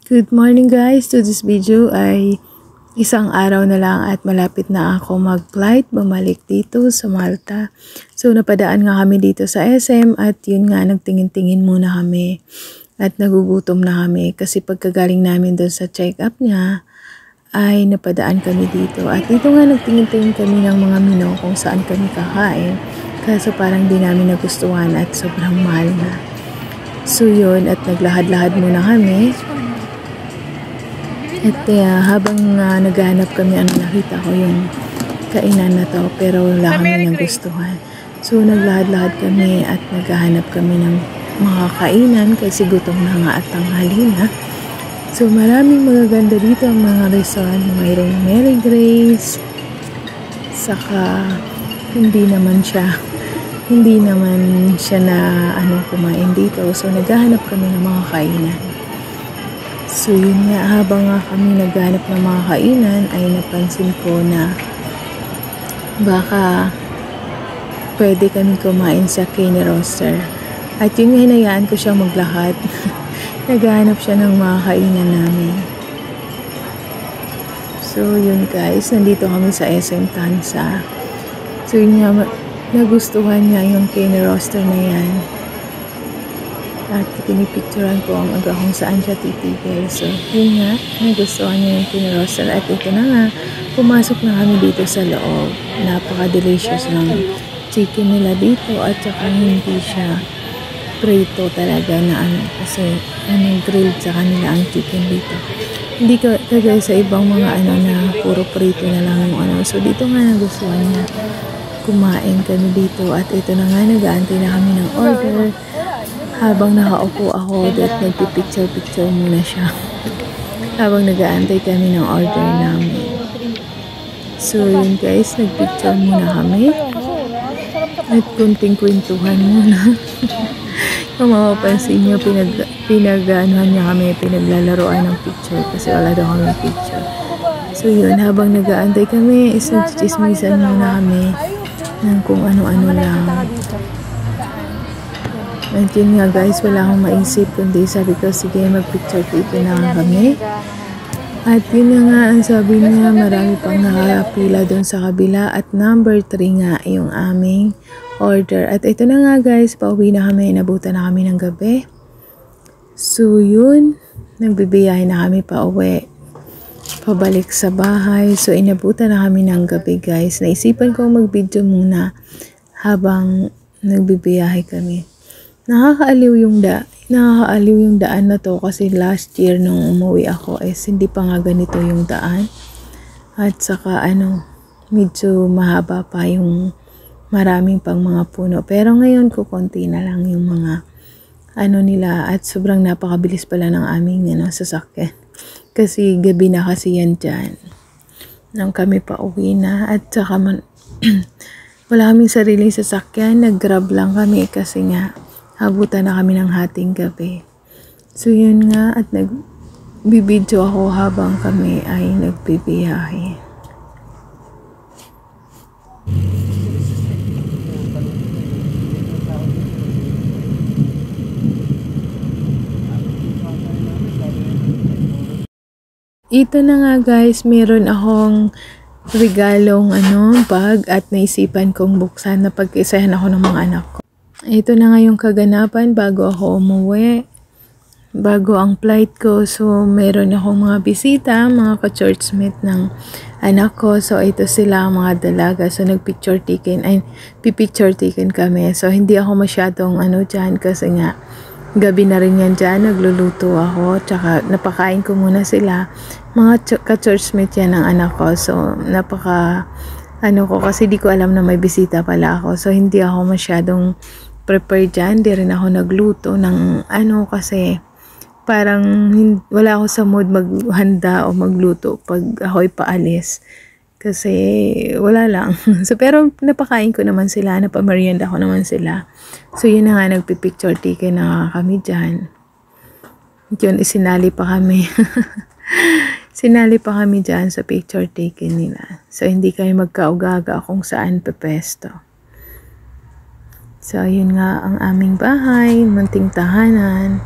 Good morning guys! To this video ay isang araw na lang at malapit na ako mag-flight bumalik dito sa Malta. So napadaan nga kami dito sa SM at yun nga nagtingin-tingin muna kami at nagugutom na kami kasi pagkagaling namin doon sa check-up niya ay napadaan kami dito. At dito nga nagtingin-tingin kami ng mga menu kung saan kami kakain kaso parang di namin nagustuhan at sobrang mahal na. So yun at naglahad-lahad muna kami. At habang naghahanap kami, nakita ko yung kainan na to pero wala kami nagustuhan. So naglahad-lahad kami at naghahanap kami ng mga kainan kasi gutom na nga at tanghali na. So maraming magaganda dito ang mga restaurant. Mayroong Mary Grace, saka hindi naman siya na kumain dito. So naghahanap kami ng mga kainan. So yun nga, habang kami naghanap ng mga kainan ay napansin ko na baka pwede kami kumain sa Kenny Roaster. At yun nga, hinayaan ko siya maglakad. Naghahanap siya ng mga kainan namin. So yun guys, nandito kami sa SM Tansa. So yun nga, nagustuhan niya yung Kenny Roaster na yan. At pinipicturan ko ang kung saan siya titigil. So, yun nga, nagustuhan niya yung Kenny Roaster. At ito na nga, pumasok na kami dito sa loob. Napaka-delicious ng chicken nila dito. At saka hindi siya prito talaga na kasi grilled sa kanila ang chicken dito. Hindi kagaya sa ibang mga na puro prito na lang yung So, dito nga nagustuhan niya. Kumain kami dito. At ito na nga, nag-aantay na kami ng order. Habang nakaupo ako, at nagpipicture-picture muna siya. Habang nag-aantay kami ng order namin. So yun guys, nagpicture muna kami. At kunting kwentuhan muna. Kung mapapansin nyo, pinag-anuhan niya kami, pinaglalaroan ng picture kasi wala daw kami picture. So yun, habang nag-aantay kami, nagchichismisan muna kami ng kung ano-ano lang. At yun nga guys, wala akong maisip kundi sabi ko, sige mag-picture-picture na kami. At yun nga ang sabi niya, marami pang nakapila doon sa kabila. At number 3 nga yung aming order. At ito na nga guys, pauwi na kami, inabutan na kami ng gabi. So yun, nagbibiyahe na kami pa uwi. Pabalik sa bahay. So inabutan na kami ng gabi guys. Naisipan kong mag-video muna habang nagbibiyahe kami. Nakakaaliw yung daan na to kasi last year nung umuwi ako hindi pa nga ganito yung daan. At saka medyo mahaba pa yung maraming pang mga puno. Pero ngayon kukonti na lang yung mga nila at sobrang napakabilis pala ng aming sasakyan. Kasi gabi na kasi yan dyan. Nang kami pa uwi na at saka wala kaming sariling sasakyan. Nag-grab lang kami kasi nga habutan na kami ng hating gabi. So yun nga at nagbibideo ako habang kami ay nagbibiyahe. Ito na nga guys, meron akong regalong bag at naisipan kong buksan na pag-isahan ako ng mga anak ko. Ito na nga yung kaganapan bago ako umuwi. Bago ang flight ko. So, meron akong mga bisita, mga ka-churchmate ng anak ko. So, ito sila ang mga dalaga. So, pipicture taken kami. So, hindi ako masyadong dyan kasi nga gabi na rin yan dyan. Nagluluto ako. Tsaka, napakain ko muna sila. Mga ka-churchmate yan ng anak ko. So, kasi di ko alam na may bisita pala ako. So, hindi ako masyadong prepare dyan. Di rin ako nagluto ng kasi parang wala ako sa mood maghanda o magluto pag ako'y paalis. Kasi wala lang. So, pero napakain ko naman sila. Napamerienda ko naman sila. So, yun na nga. Nagpipicture taken na kami dyan. Yun, isinali pa kami. Sinali pa kami dyan sa picture taken nila. So, hindi kami magkaugaga kung saan pepesto. So, yun nga ang aming bahay, munting tahanan.